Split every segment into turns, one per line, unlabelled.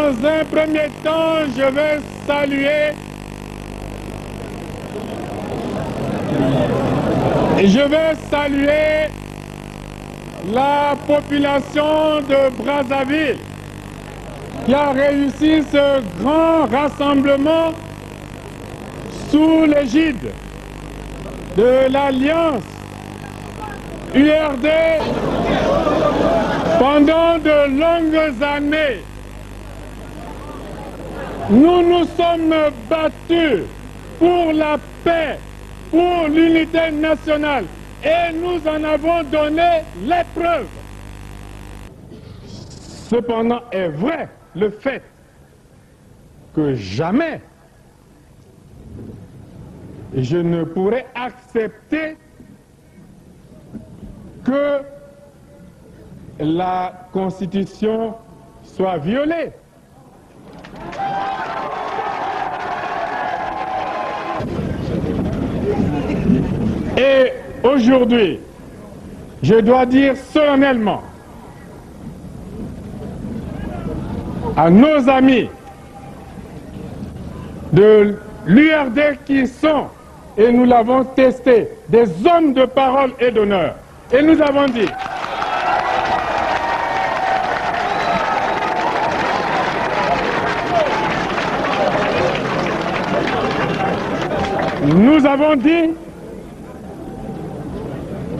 Dans un premier temps, je vais saluer la population de Brazzaville qui a réussi ce grand rassemblement sous l'égide de l'Alliance URD. Pendant de longues années, nous nous sommes battus pour la paix, pour l'unité nationale, et nous en avons donné les preuves. Cependant est vrai le fait que jamais je ne pourrai accepter que la Constitution soit violée. Et aujourd'hui, je dois dire solennellement à nos amis de l'URD qui sont, et nous l'avons testé, des hommes de parole et d'honneur. Et nous avons dit,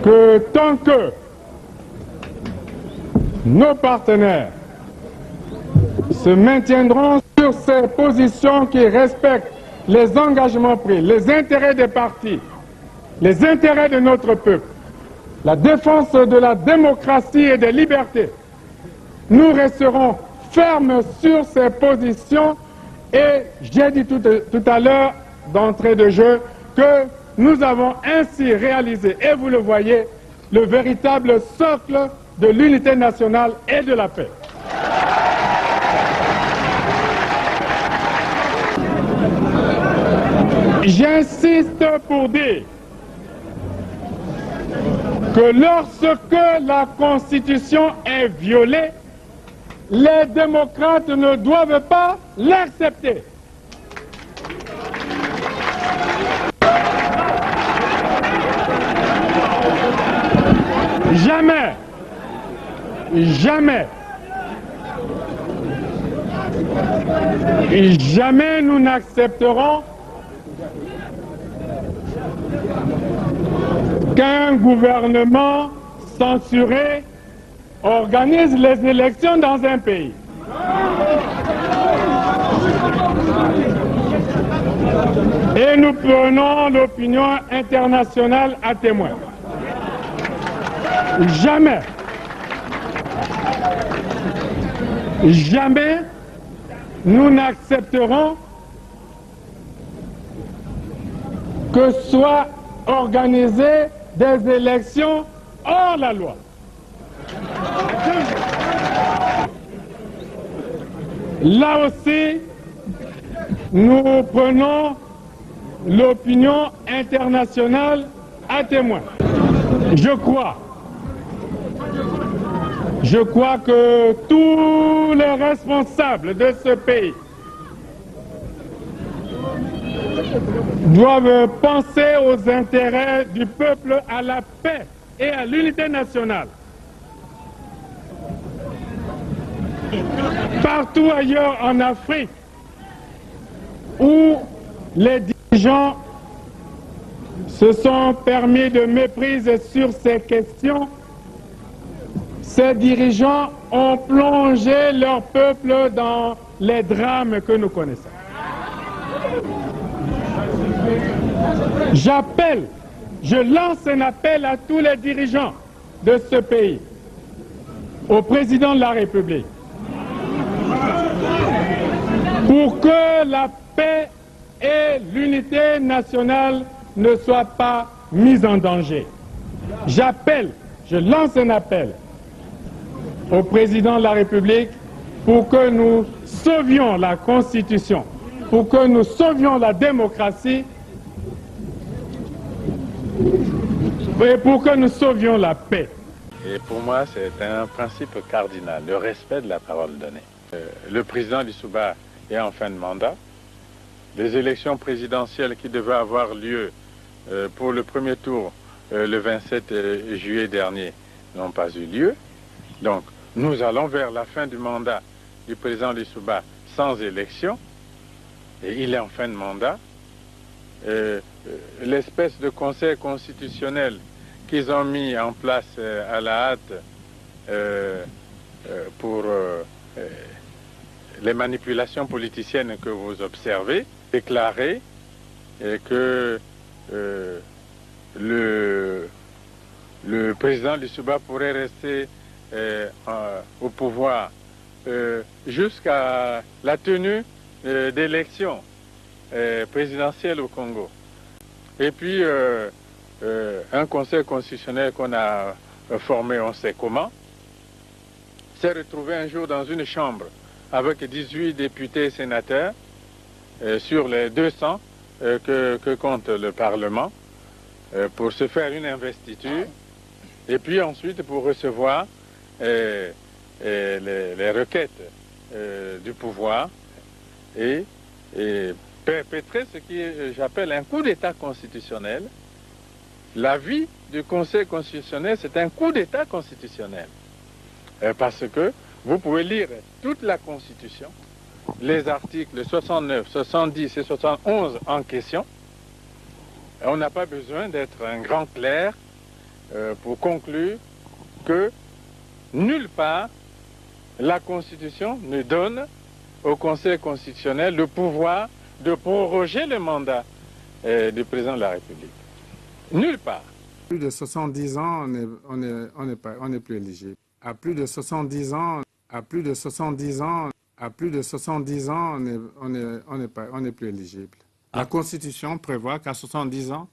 que tant que nos partenaires se maintiendront sur ces positions qui respectent les engagements pris, les intérêts des partis, les intérêts de notre peuple, la défense de la démocratie et des libertés, nous resterons fermes sur ces positions et j'ai dit tout à l'heure d'entrée de jeu que nous avons ainsi réalisé, et vous le voyez, le véritable socle de l'unité nationale et de la paix. J'insiste pour dire que lorsque la Constitution est violée, les démocrates ne doivent pas l'accepter. Jamais, jamais, jamais nous n'accepterons qu'un gouvernement censuré organise les élections dans un pays. Et nous prenons l'opinion internationale à témoin. Jamais, jamais nous n'accepterons que soient organisées des élections hors la loi. Là aussi, nous prenons l'opinion internationale à témoin. Je crois que tous les responsables de ce pays doivent penser aux intérêts du peuple, à la paix et à l'unité nationale. Partout ailleurs en Afrique où les dirigeants se sont permis de méprise sur ces questions, ces dirigeants ont plongé leur peuple dans les drames que nous connaissons. Je lance un appel à tous les dirigeants de ce pays, au président de la République, pour que la paix et l'unité nationale ne soient pas mises en danger. Je lance un appel au président de la République pour que nous sauvions la Constitution, pour que nous sauvions la démocratie et pour que nous sauvions la paix.
Et pour moi, c'est un principe cardinal, le respect de la parole donnée. Le président Lissouba est en fin de mandat. Les élections présidentielles qui devaient avoir lieu pour le premier tour le 27 juillet dernier n'ont pas eu lieu. Donc, nous allons vers la fin du mandat du président Lissouba sans élection. Et il est en fin de mandat. L'espèce de conseil constitutionnel qu'ils ont mis en place à la hâte pour les manipulations politiciennes que vous observez, déclaré que le président Lissouba pourrait rester au pouvoir jusqu'à la tenue d'élections présidentielles au Congo. Et puis un conseil constitutionnel qu'on a formé on sait comment s'est retrouvé un jour dans une chambre avec 18 députés et sénateurs sur les 200 que compte le Parlement pour se faire une investiture et puis ensuite pour recevoir les requêtes du pouvoir et perpétrer ce que j'appelle un coup d'État constitutionnel. L'avis du Conseil constitutionnel, c'est un coup d'État constitutionnel. Parce que vous pouvez lire toute la Constitution, les articles 69, 70 et 71 en question. On n'a pas besoin d'être un grand clerc pour conclure que nulle part la Constitution ne donne au Conseil constitutionnel le pouvoir de proroger le mandat du président de la République. Nulle part.
Plus de 70 ans, on n'est plus éligible. À plus de 70 ans, on n'est plus éligible. La Constitution prévoit qu'à 70 ans,